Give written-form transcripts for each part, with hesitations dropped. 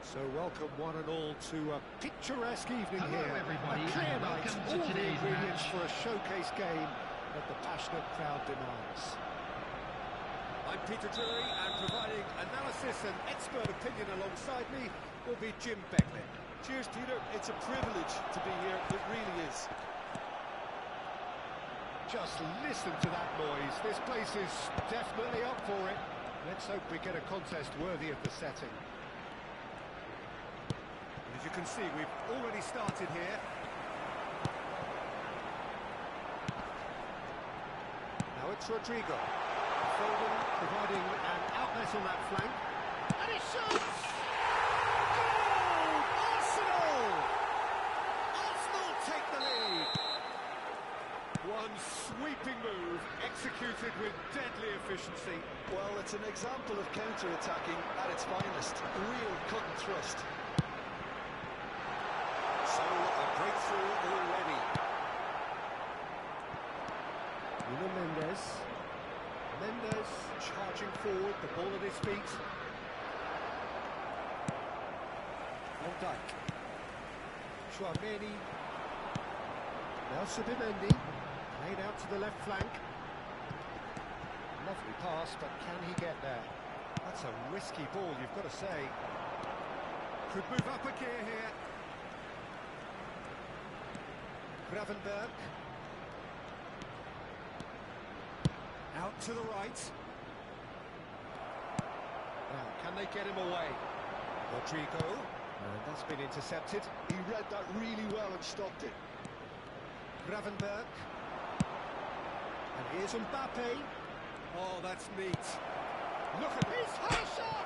So welcome one and all to a picturesque evening. Hello here. everybody, A clear and night, welcome to all the today's ingredients match. for a showcase game that the passionate crowd demands. I'm Peter Drury, and providing analysis and expert opinion alongside me will be Jim Beckley. Cheers, Peter. It's a privilege to be here. It really is. Just listen to that noise. This place is definitely up for it. Let's hope we get a contest worthy of the setting. As you can see, we've already started here. Now it's Rodrigo. Foden providing an outlet on that flank. And he shoots! Goal! Arsenal! Arsenal take the lead. One sweeping move, executed with deadly efficiency. Well, it's an example of counter-attacking at its finest. Real cut and thrust. So, a breakthrough already. Mendes charging forward, the ball at his feet. Van Dijk. Chouameni. Now Subimendi. Played out to the left flank. Lovely pass, but can he get there? That's a risky ball, you've got to say. Could move up a gear here. Gravenberg. Out to the right. Now, can they get him away? Rodrigo. And that's been intercepted. He read that really well and stopped it. Gravenberg. And here's Mbappe. Oh, that's neat. Look at this high shot!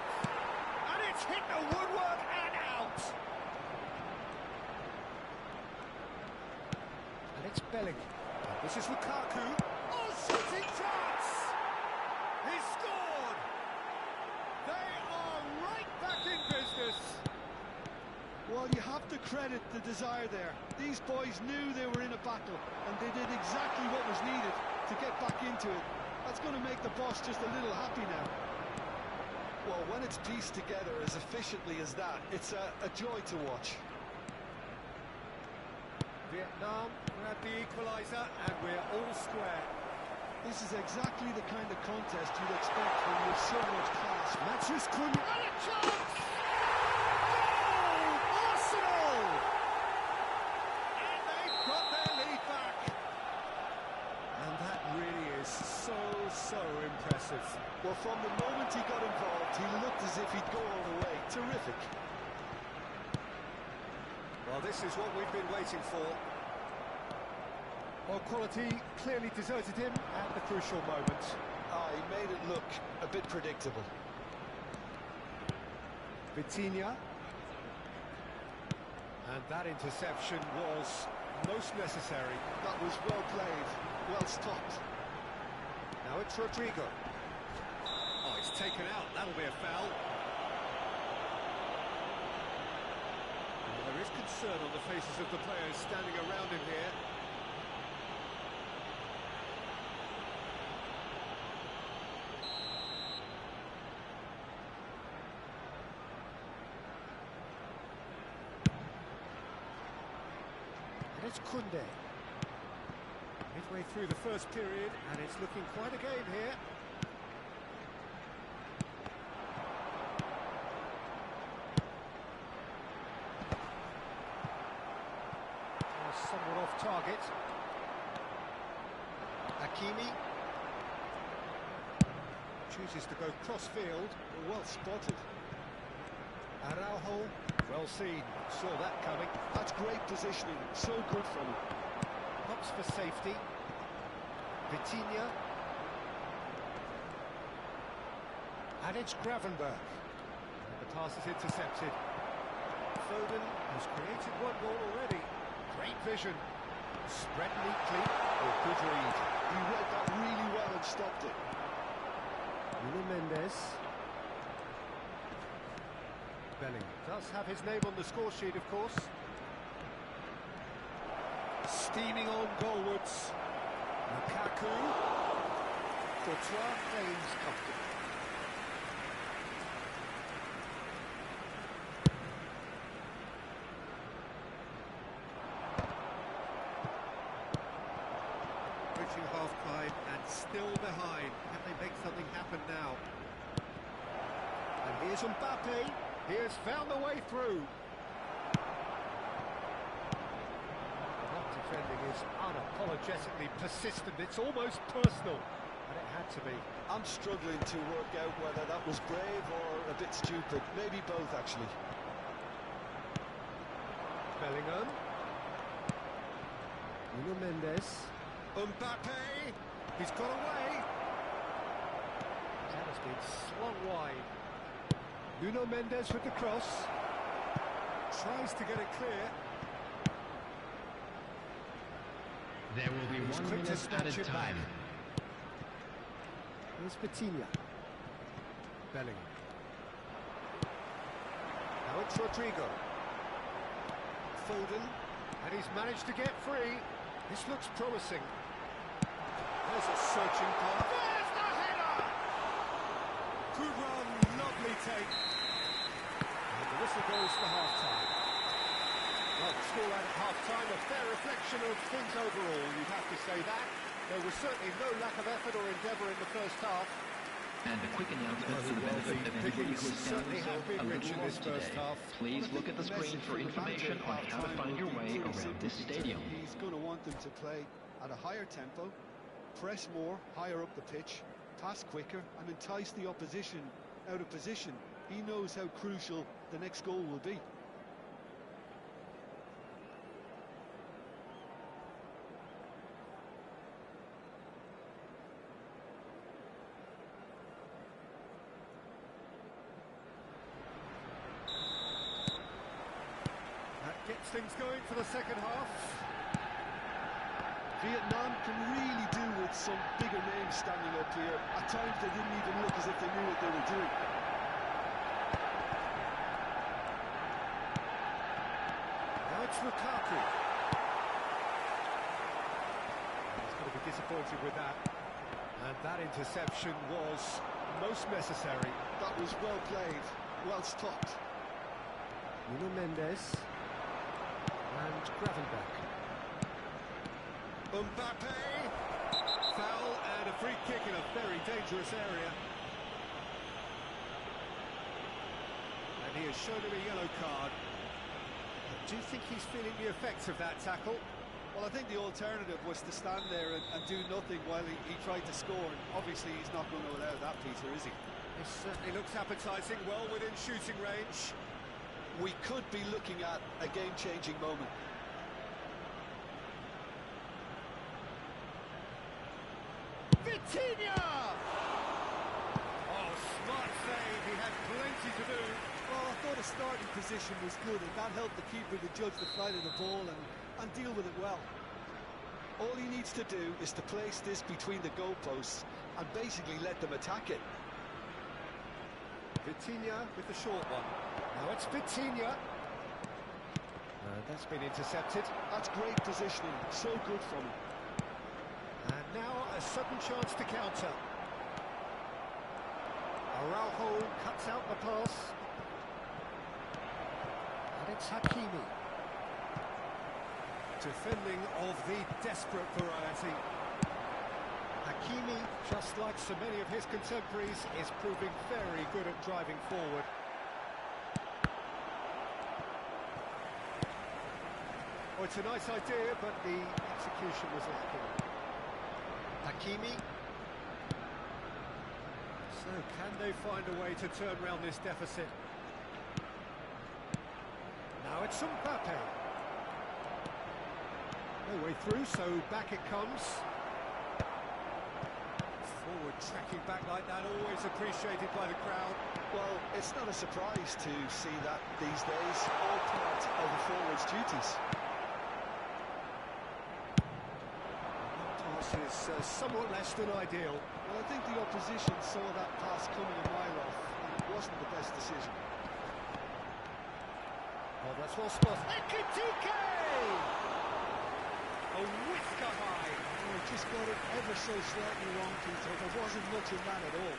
And it's hit the woodwork and out! And it's Bellingham. This is Lukaku. Oh, shooting chance! He scored! They are right back in business! Well, you have to credit the desire there. These boys knew they were in a battle, and they did exactly what was needed to get back into it. That's going to make the boss just a little happy now. Well, when it's pieced together as efficiently as that, it's a joy to watch. Vietnam grab the equaliser, and we're all square. This is exactly the kind of contest you'd expect when you have so much class. Matches couldn't... And a chance! Goal! Arsenal! And they've got their lead back. And that really is so impressive. Well, from the moment he got involved, he looked as if he'd go all the way. Terrific. Well, this is what we've been waiting for. Well, quality clearly deserted him at the crucial moment. He made it look a bit predictable. Vitinha. And that interception was most necessary. That was well played, well stopped. Now it's Rodrigo. Oh, it's taken out. That'll be a foul. Well, there is concern on the faces of the players standing around him here. And it's Koundé. Midway through the first period, and it's looking quite a game here. Somewhat off target. Hakimi chooses to go cross-field. Well spotted. Araujo, well seen, saw that coming. That's great positioning, so good from him. Hops for safety. Vitinha. And it's Gravenberg. And the pass is intercepted. Foden has created one goal already. Great vision. Spread neatly. Oh, good read. He read that really well and stopped it. Mendes. Bellingham does have his name on the score sheet, of course. Steaming on goalwards. Lukaku. Potw claims comfortably. Reaching half-time and still behind. Can they make something happen now? And here's Mbappe. He has found the way through. That defending is unapologetically persistent. It's almost personal. And it had to be. I'm struggling to work out whether that was brave or a bit stupid. Maybe both, actually. Bellingham. Nuno Mendes. Mbappe. He's got away. That has been slung wide. Nuno Mendes with the cross. Tries to get it clear. There will be 1 minute added time. Here's Vitinha. Bellingham. Now it's Rodrigo. Foden. And he's managed to get free. This looks promising. There's a searching pass. There's the header! Good run, lovely take. And the whistle goes for half-time. Well, the scoreline at half-time, a fair reflection of things overall, you'd have to say that. There was certainly no lack of effort or endeavour in the first half. And a quick announcement for the benefit of anybody who is down a little lost today. Please look at the screen for information on how to find your way around this stadium. He's going to want them to play at a higher tempo, press more, higher up the pitch, pass quicker, and entice the opposition out of position. He knows how crucial the next goal will be. Gets things going for the second half. Vietnam can really do with some bigger names standing up here. At times they didn't even look as if they knew what they were doing. Now it's Lukaku. He's going to be disappointed with that. And that interception was most necessary. That was well played, well stopped. Nuno Mendes. And Gravenberch. Mbappe! Foul and a free kick in a very dangerous area. And he has shown him a yellow card. Do you think he's feeling the effects of that tackle? Well, I think the alternative was to stand there and do nothing while he tried to score. And obviously he's not going to allow that, Peter, is he? This certainly looks appetising, well within shooting range. We could be looking at a game-changing moment. Vitinha! Oh, smart save. He had plenty to do. Well, I thought his starting position was good, and that helped the keeper to judge the flight of the ball and deal with it well. All he needs to do is to place this between the goalposts and basically let them attack it. Vitinha with the short one. Now it's Vitinha. That's been intercepted. That's great positioning, so good from him. And now a sudden chance to counter. Araujo cuts out the pass. And it's Hakimi. Defending of the desperate variety. Hakimi, just like so many of his contemporaries, is proving very good at driving forward. Oh, it's a nice idea, but the execution was lacking. Hakimi. So, can they find a way to turn around this deficit? Now it's Mbappe. No way through, so back it comes. Forward tracking back like that, always appreciated by the crowd. Well, it's not a surprise to see that these days, all part of a forward's duties. Pass is somewhat less than ideal. Well, I think the opposition saw that pass coming a mile off, and it wasn't the best decision. Oh, that's well spotted. Ekitike! A whisker high. Oh, just got it ever so slightly wrong, Peter. There wasn't much in that at all.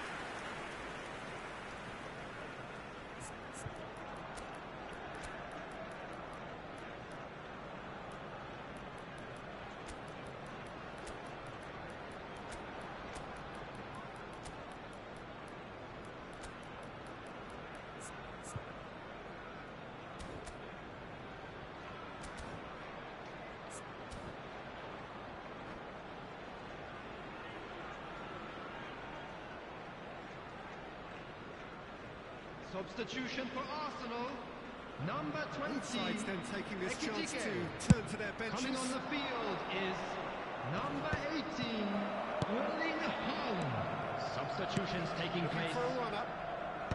Substitution for Arsenal. Number 20. Both sides then taking this chance to turn to their benches. Coming on the field is number 18, Erling Haaland. Substitutions taking place. For a run-up.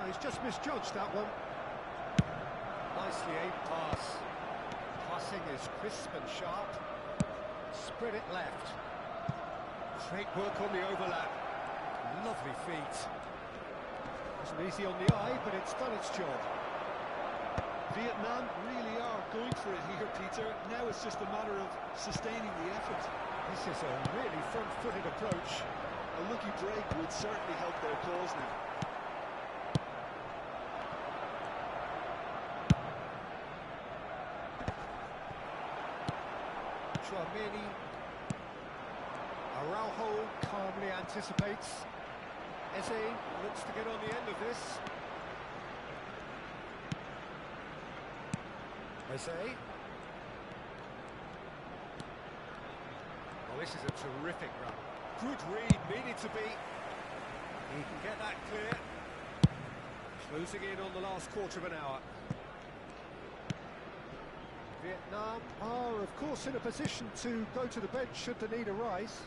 He's just misjudged that one. Nicely aimed pass. Passing is crisp and sharp. Spread it left. Great work on the overlap. Lovely feet. Wasn't easy on the eye, but it's done its job. Vietnam really are going for it here, Peter. Now it's just a matter of sustaining the effort. This is a really front-footed approach. A lucky break would certainly help their cause now. Chouameni. Araujo calmly anticipates. Eze looks to get on the end of this. Eze. Well, this is a terrific run. Good read, needed to be. He can get that clear. Closing in on the last quarter of an hour. Vietnam are, of course, in a position to go to the bench should the need arise.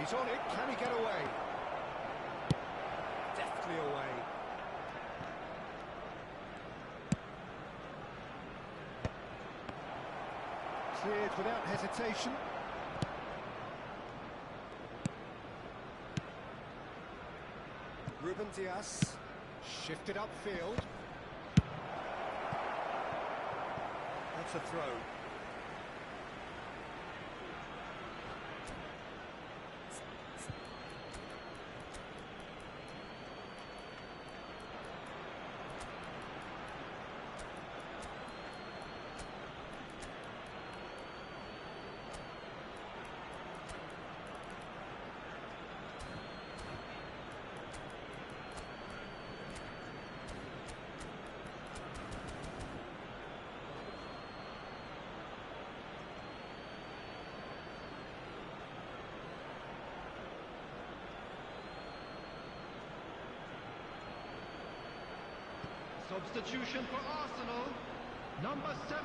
He's on it. Can he get away? Deftly away. Cleared without hesitation. Ruben Dias shifted upfield. That's a throw. Substitution for Arsenal. Number 7,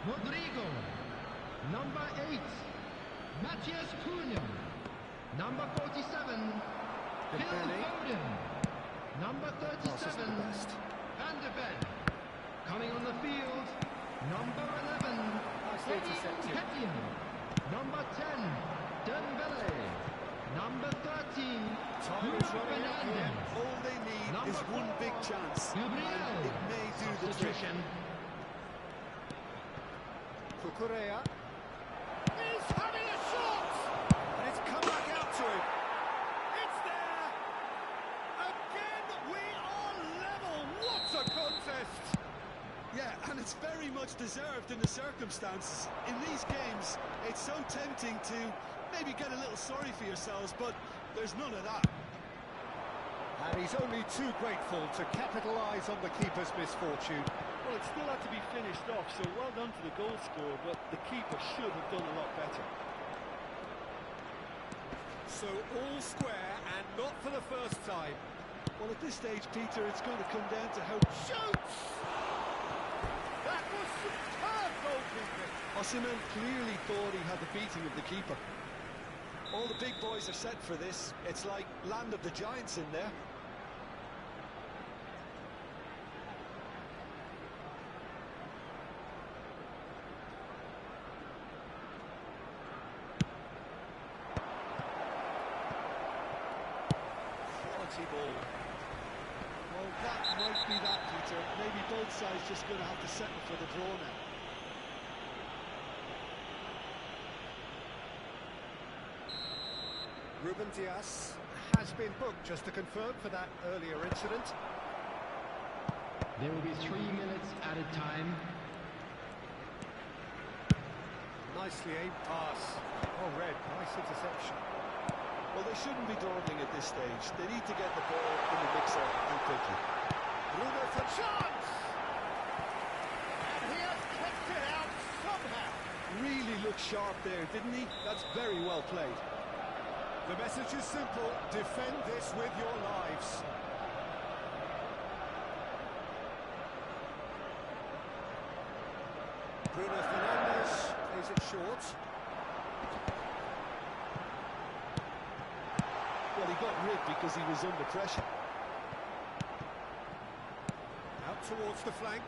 Rodrigo. Number 8, Matthias Cunha. Number 47, Phil Foden. Number 37, Van de Ven. Coming on the field, number 11, Ketien. Number 10, Dembele. Number 13, Time is running out here. All they need is one big chance. Gabriel. It may do the trick. Substitution. Cucurella. He's having a shot! And it's come back out to him. It's there! Again, we are level. What a contest! Yeah, and it's very much deserved in the circumstances. In these games, it's so tempting to maybe get a little sorry for yourselves, but there's none of that. And he's only too grateful to capitalise on the keeper's misfortune. Well, it still had to be finished off, so well done to the goal scorer, but the keeper should have done a lot better. So all square, and not for the first time. Well, at this stage, Peter, it's going to come down to how... Shoots! That was superb goalkeeping! Osimhen clearly thought he had the beating of the keeper. All the big boys are set for this. It's like land of the giants in there. Quality ball. Well, that might be that, Peter. Maybe both sides just going to have to settle for the draw now. Ruben Dias has been booked, just to confirm, for that earlier incident. There will be 3 minutes added time. Nicely aimed pass. Oh, red. Nice interception. Well, they shouldn't be dawdling at this stage. They need to get the ball in the mixer and quickly. Bruno for chance! And he has kept it out somehow. Really looked sharp there, didn't he? That's very well played. The message is simple: defend this with your lives. Bruno Fernandes plays it short. Well, he got rid because he was under pressure. Out towards the flank.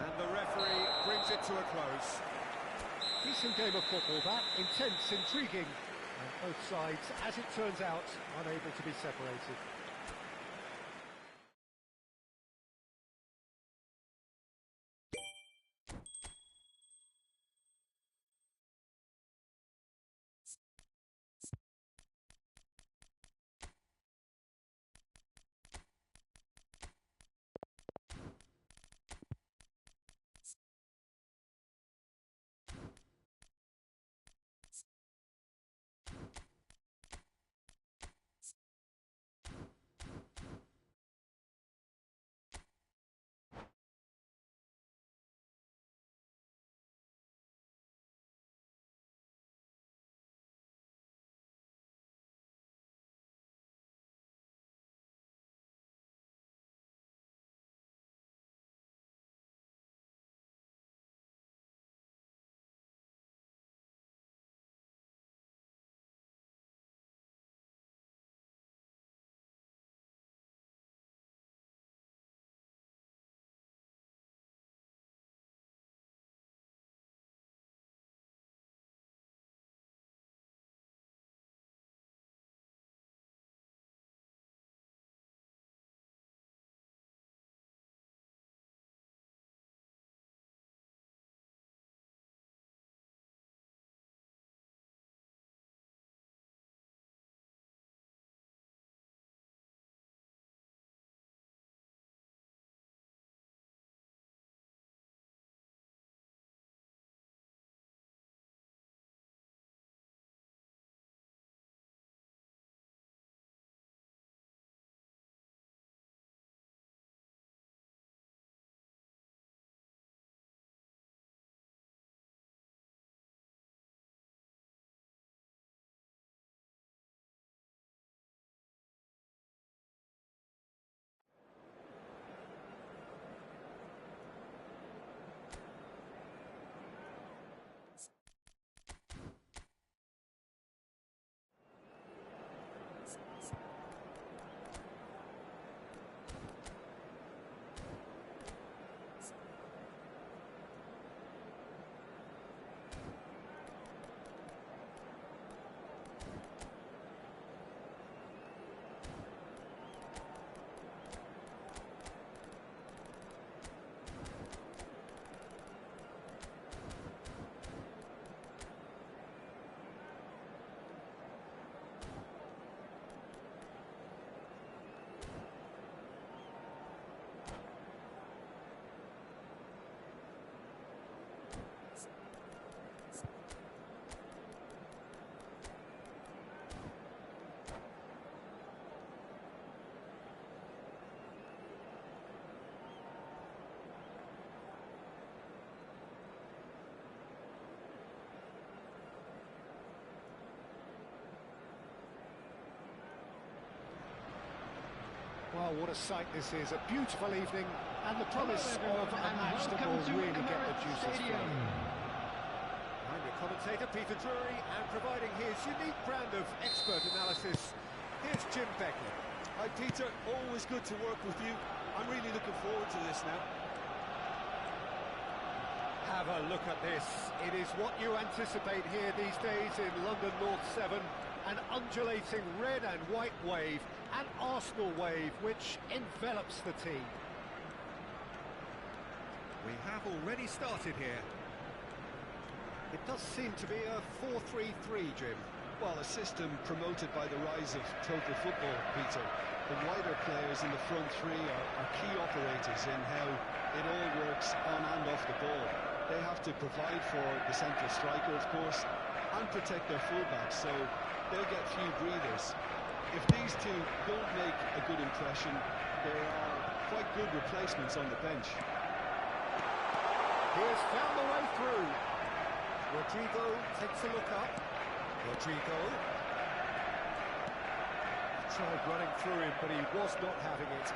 And the referee brings it to a close. Decent game of football, that. Intense, intriguing. And both sides, as it turns out, unable to be separated. Well, what a sight this is. A beautiful evening, and the promise of a match that will really get the juices flowing. I'm your commentator, Peter Drury, and providing his unique brand of expert analysis, here's Jim Beckley. Hi, Peter. Always good to work with you. I'm really looking forward to this now. Have a look at this. It is what you anticipate here these days in London North 7. An undulating red and white wave, an Arsenal wave which envelops the team. We have already started here. It does seem to be a 4-3-3, Jim. Well, a system promoted by the rise of total football, Peter. The wider players in the front three are key operators in how it all works on and off the ball. They have to provide for the central striker, of course, and protect their fullbacks, so they'll get few breathers. If these two don't make a good impression, there are quite good replacements on the bench. He has found the way through. Rodrigo takes a look up. Rodrigo tried running through him, but he was not having it.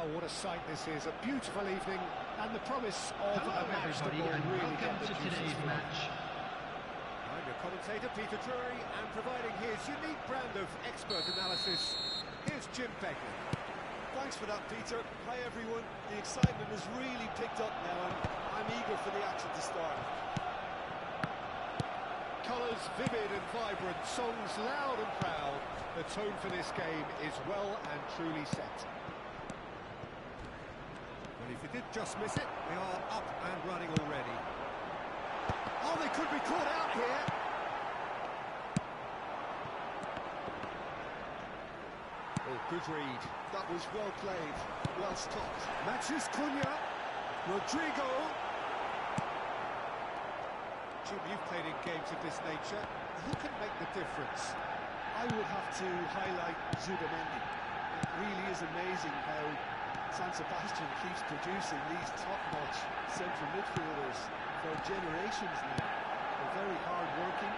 Well, what a sight this is. A beautiful evening and the promise of Hello, a match that everybody, will and really welcome get the to juices today's flowing. match. I'm your commentator, Peter Drury, and providing his unique brand of expert analysis, here's Jim Begley. Thanks for that, Peter. Hi, everyone. The excitement has really picked up now, and I'm eager for the action to start. Colours vivid and vibrant, songs loud and proud. The tone for this game is well and truly set. Well, if you did just miss it, we are up and running already. Oh, they could be caught out here. Oh, good read. That was well played, well stopped. Matches Cunha. Rodrigo. Jim, you've played in games of this nature. Who can make the difference? I would have to highlight Zubamendi. It really is amazing how San Sebastian keeps producing these top-notch central midfielders for generations now. They're very hard-working,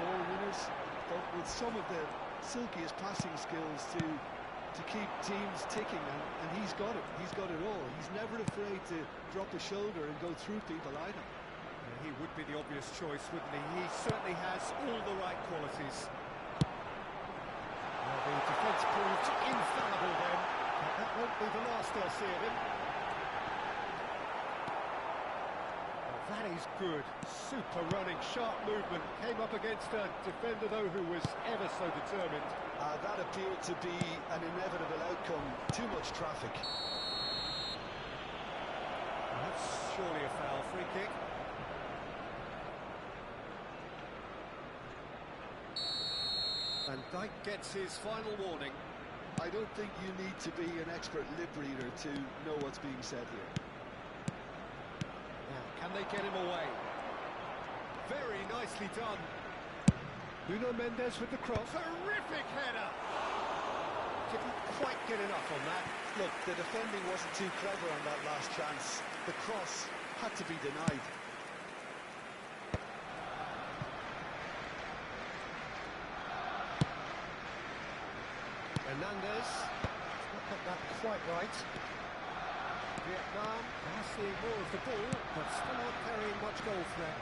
ball winners, but with some of the silkiest passing skills to keep teams ticking, and he's got it. He's got it all. He's never afraid to drop a shoulder and go through people either. He would be the obvious choice, wouldn't he? He certainly has all the right qualities. Well, the defence proved infallible then. But that won't be the last they'll see of him. Well, that is good. Super running, sharp movement. Came up against a defender, though, who was ever so determined. That appeared to be an inevitable outcome. Too much traffic. That's surely a foul. Free kick. Van Dijk gets his final warning. I don't think you need to be an expert lip reader to know what's being said here. Now, can they get him away? Very nicely done. Nuno Mendes with the cross. Terrific header! Didn't quite get enough on that. Look, the defending wasn't too clever on that last chance. The cross had to be denied. Hernandez. Not got that quite right. Vietnam are seeing more of the ball, but still not carrying much goal threat.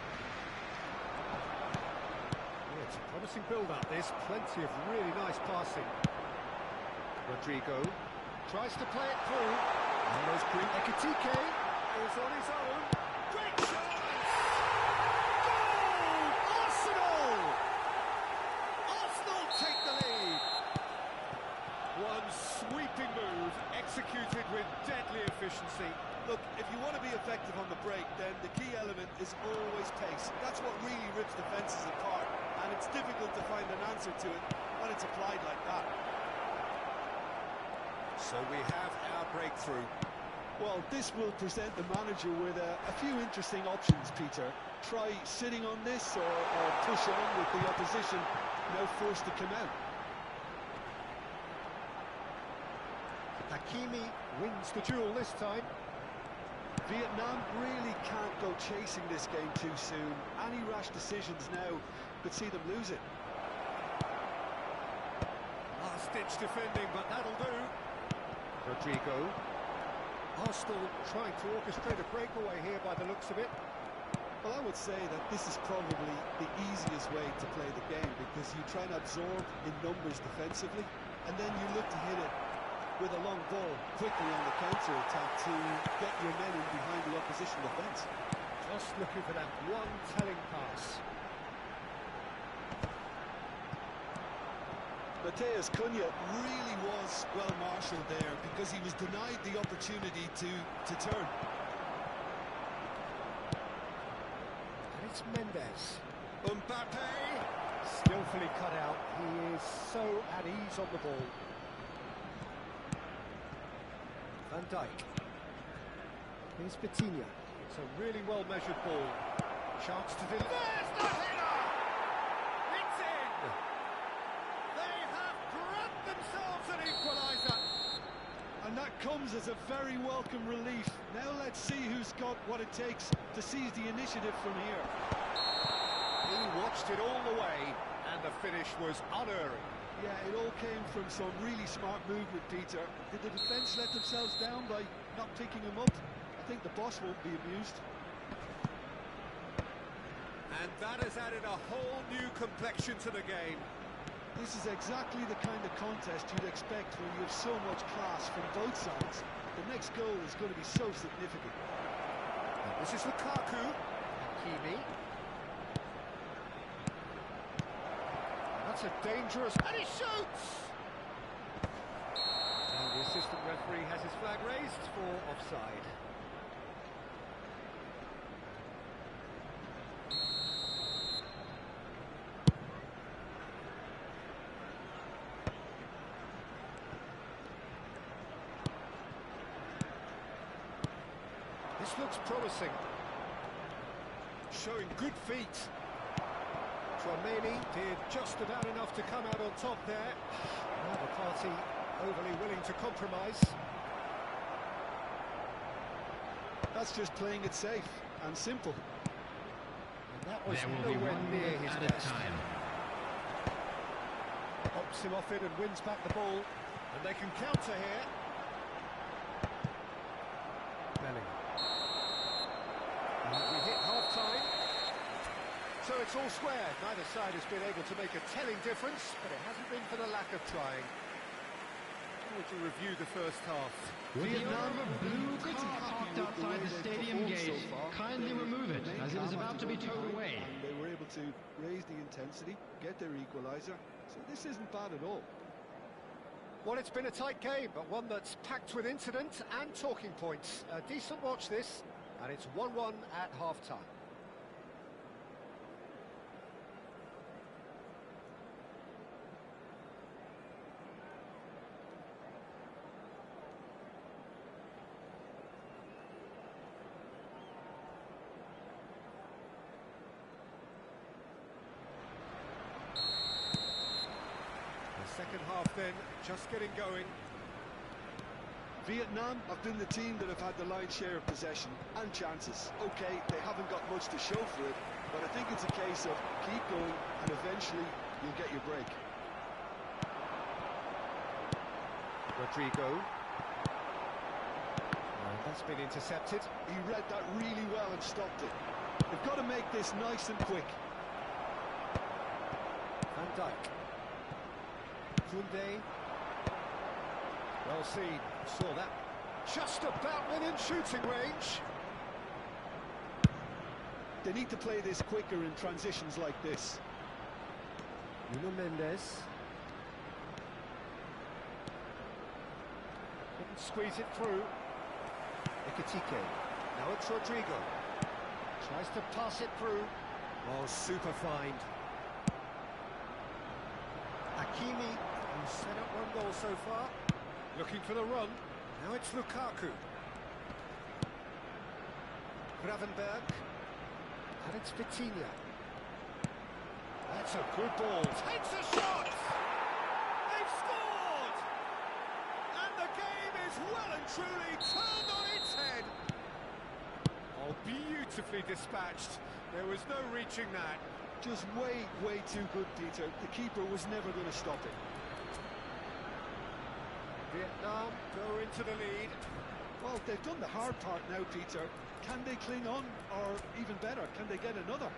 Yeah, it's a promising build-up, this. Plenty of really nice passing. Rodrigo tries to play it through. And there's Green. Ekitike Is on his own. Great chance! Goal! Arsenal! Arsenal take the lead. One sweeping move, executed with deadly efficiency. Look, if you want to be effective on the break, then the key element is always pace. That's what really rips defences apart, and it's difficult to find an answer to it when it's applied like that. So we have our breakthrough. Well, this will present the manager with a few interesting options, Peter. Try sitting on this or push on with the opposition now forced to come out. Hakimi wins the duel this time. Vietnam really can't go chasing this game too soon. Any rash decisions now could see them lose it. Last-ditch defending, but that'll do. Rodrigo. Arsenal trying to orchestrate a breakaway here by the looks of it. Well, I would say that this is probably the easiest way to play the game, because you try and absorb in numbers defensively, and then you look to hit it with a long ball quickly on the counter-attack to get your men in behind the opposition defence. Just looking for that one telling pass. Matheus Cunha really was well marshalled there, because he was denied the opportunity to turn. And it's Mendes. Mbappe! Skillfully cut out. He is so at ease on the ball. Van Dijk. Here's Vitinha. It's a really well-measured ball. Chance to deliver. There's the header! It's in! They have grabbed themselves an equaliser! And that comes as a very welcome relief. Now let's see who's got what it takes to seize the initiative from here. He watched it all the way, and the finish was unerring. Yeah, it all came from some really smart movement, Peter. Did the defence let themselves down by not picking him up? I think the boss won't be amused. And that has added a whole new complexion to the game. This is exactly the kind of contest you'd expect when you have so much class from both sides. The next goal is going to be so significant. And this is Lukaku. Hakimi. That's a dangerous... And he shoots! And the assistant referee has his flag raised for offside. This looks promising. Showing good feet. Tchouaméni did just about enough to come out on top there. Neither party overly willing to compromise. That's just playing it safe and simple. And that was There will be nowhere one near minute his at a best. time. Pops him off it and wins back the ball. And they can counter here. Bellingham. And we hit half-time. So it's all square. Neither side has been able to make a telling difference, but it hasn't been for the lack of trying. How would you review the first half? The owner of a blue car parked outside the stadium gate. Kindly remove it, as it is about to be towed away. And they were able to raise the intensity, get their equaliser, so this isn't bad at all. Well, it's been a tight game, but one that's packed with incident and talking points. A decent watch this, and it's 1-1 at half-time. Second half then, just getting going. Vietnam have been the team that have had the lion's share of possession and chances. Okay, they haven't got much to show for it, but I think it's a case of keep going and eventually you'll get your break. Rodrigo. And that's been intercepted. He read that really well and stopped it. They've got to make this nice and quick. Van Dijk. Koundé. Well seen, saw that. Just about within shooting range. They need to play this quicker in transitions like this. Nuno Mendes. Couldn't squeeze it through. Ekitike. Now it's Rodrigo. Tries to pass it through. Oh, super find. Hakimi, who's set up one goal so far. Looking for the run. Now it's Lukaku. Gravenberg. And it's Vitinha. That's a good ball. Takes a shot! They've scored! And the game is well and truly turned on its head. Oh, beautifully dispatched. There was no reaching that. Just way too good, Peter. The keeper was never going to stop it. Vietnam go into the lead. Well, they've done the hard part now, Peter. Can they cling on, or even better, can they get another?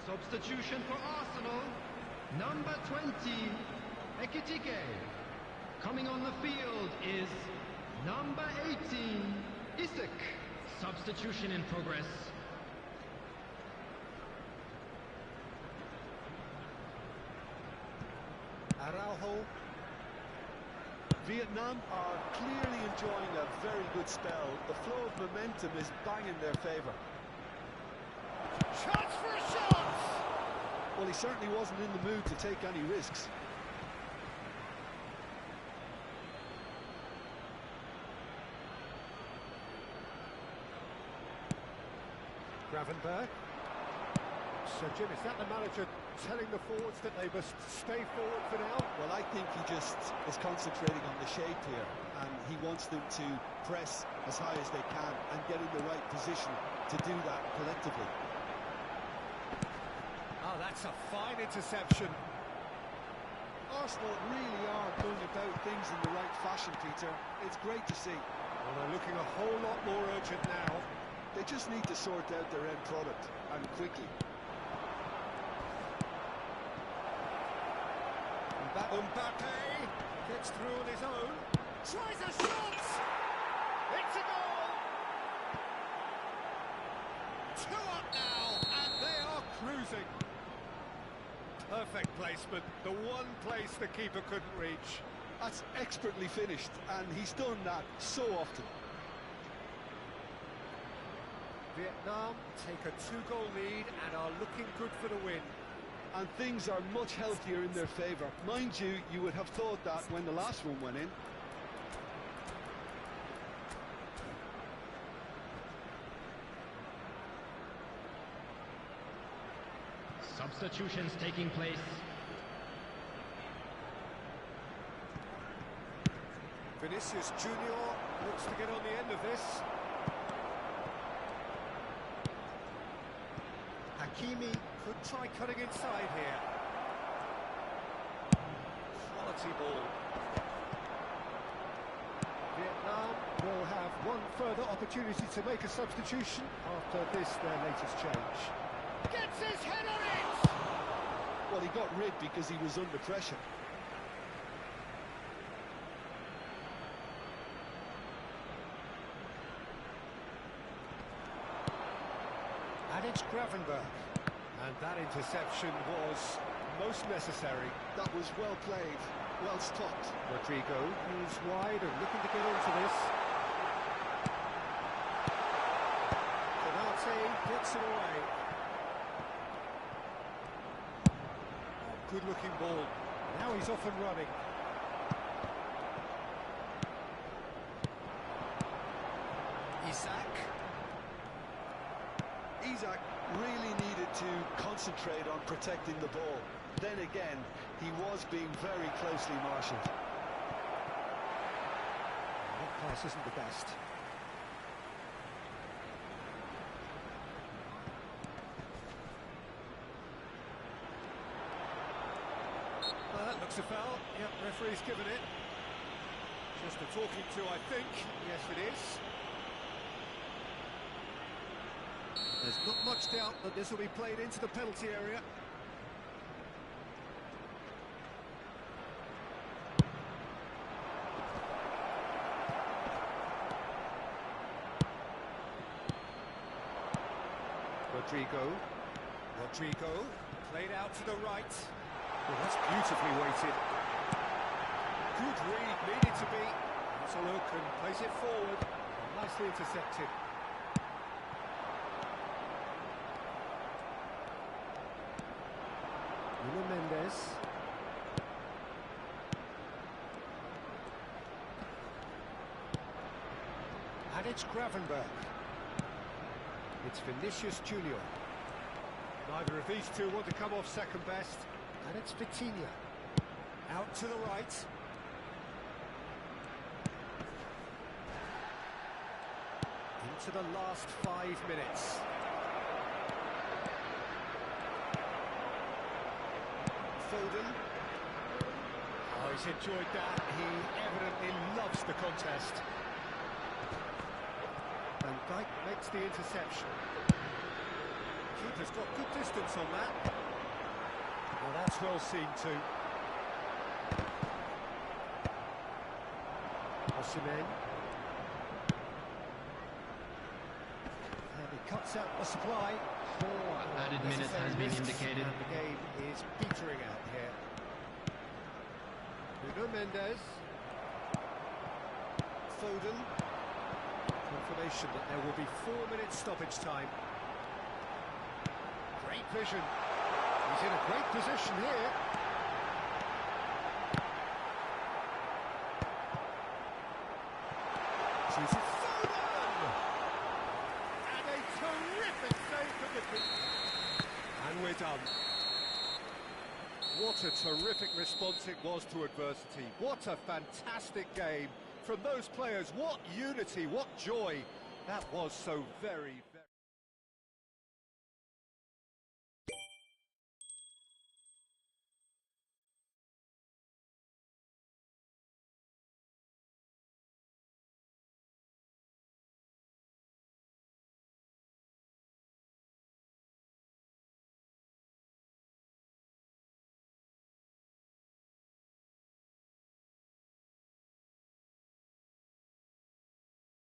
Substitution for Arsenal, number 20, Ekitike. Coming on the field is number 18, Isak. Substitution in progress. Araujo. Vietnam are clearly enjoying a very good spell. The flow of momentum is bang in their favour. Chance for a shot! Well, he certainly wasn't in the mood to take any risks. Gravenberg. So, Jim, is that the manager telling the forwards that they must stay forward for now? Well, I think he just is concentrating on the shape here, and he wants them to press as high as they can and get in the right position to do that collectively. Oh, that's a fine interception. Arsenal really are going about things in the right fashion, Peter. It's great to see. Well, they're looking a whole lot more urgent now. They just need to sort out their end product, and quickly. Mbappe gets through on his own. Tries a shot! It's a goal! 2 up now, and they are cruising. Perfect placement, the one place the keeper couldn't reach. That's expertly finished, and he's done that so often. Vietnam take a 2-goal lead and are looking good for the win. And things are much healthier in their favour. Mind you, you would have thought that when the last one went in. Substitutions taking place. Vinicius Junior looks to get on the end of this. Hakimi could try cutting inside here. Quality ball. Vietnam will have one further opportunity to make a substitution after this, their latest change. Gets his head on it! Well, he got rid because he was under pressure. And it's Gravenberch. And that interception was most necessary. That was well played, well stopped. Rodrigo moves wide and looking to get into this. Konate gets it away. Oh, good looking ball. Now he's off and running. Isak really needed to concentrate on protecting the ball. Then again, he was being very closely marshalled. That pass isn't the best. Well, that looks a foul. Yep, referee's given it. Just a talking to, I think. Yes, it is. There's not much doubt that this will be played into the penalty area. Rodrigo, played out to the right. Well, that's beautifully weighted. Good read, needed to be. That's a look and plays it forward. Nicely intercepted. Mendes. And it's Gravenberch. It's Vinicius Junior. Neither of these two want to come off second best. And it's Vitinha. Out to the right. Into the last 5 minutes. Foden. Oh, he's enjoyed that. He evidently loves the contest. And Dyke makes the interception. Keeper's got good distance on that. Well, that's well seen too. Osimhen. And he cuts out the supply. 4 added minutes has been indicated. And the game is petering out here. Nuno Mendes. Foden. Confirmation that there will be 4 minutes stoppage time. Great vision. He's in a great position here. Sees it. Foden! And a terrific save from the keeper. And and we're done. What a terrific response it was to adversity. What a fantastic game from those players. What unity, what joy. That was so very, very...